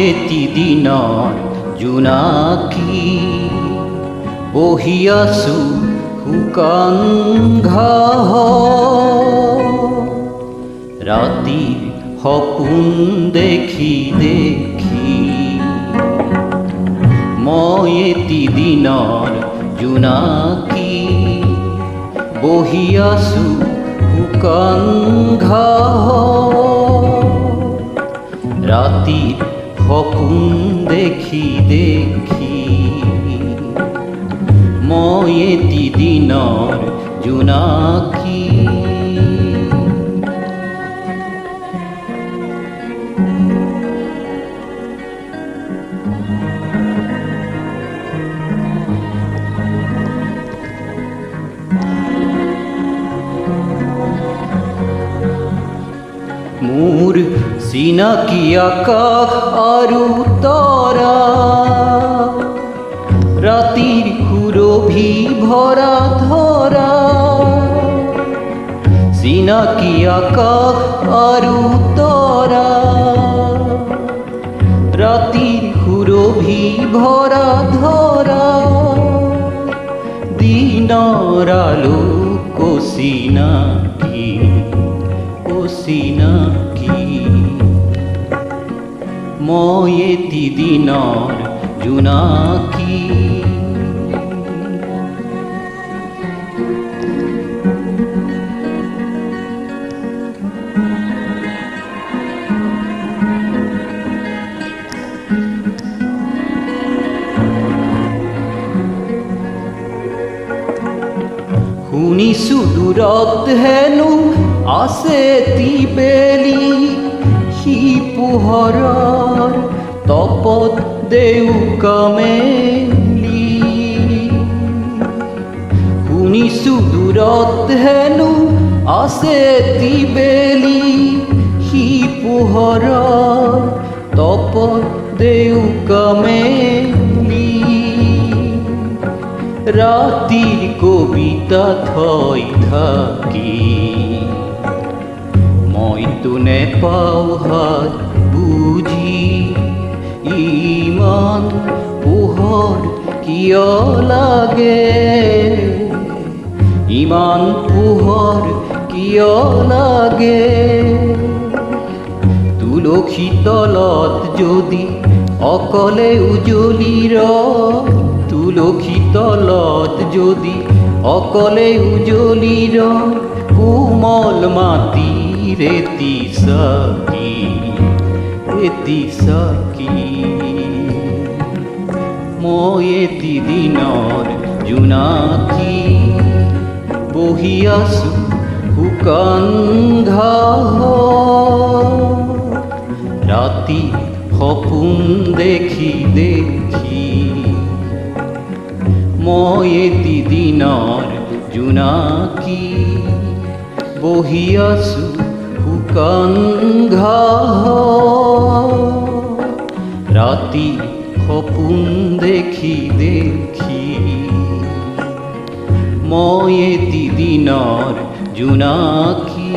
এটি দিনৰ জোনাকী বহি আছো শুকান ঘাঁহ ৰাতিৰ সপোন দেখি দেখি মই এটি দিনৰ জোনাকী বহি আছো শুকান ঘাঁহ ৰাতিৰ সপোন দেখি দেখি মই এটি দিনৰ জোনাকী মোৰ চিনাকি আকাশ আৰু তৰা ৰাতিৰ সুৰভি ভৰা ধৰা চিনাকি আকাশ আৰু তৰা ৰাতিৰ সুৰভি ভৰা ধৰা দিনৰ আলোক চিনাকি চিনাকি মই এটি দিনৰ জোনাকী শুনিছো দূৰত হেনো আছে এটি বেলি সি পোহৰৰ তপত দেউকা মেলি শুনিছো দূৰত হেনো আছে এটি বেলি সি পোহৰৰ তপত দেউকা মেলি ৰাতিৰ কবিতা থৈ থাকি মইতো নেপাওঁ হাত বুজি ইমান পোহৰ কিয় লাগে ইমান পোহৰ কিয় লাগে তুলসী তলত যদি অকলে উজলি ৰয় তুলসী তলত যদি অকলে উজলি ৰয় কোমল মাটিৰ এটি চাকি মই এটি দিনৰ জোনাকী বহি আছো শুকান ঘাঁহ ৰাতি সপোন দেখি দেখি মই এটি দিনৰ জোনাকী বহি আছো শুকান ঘাঁহ ৰাতি সপোন দেখি দেখি মই এটি দিনৰ জোনাকী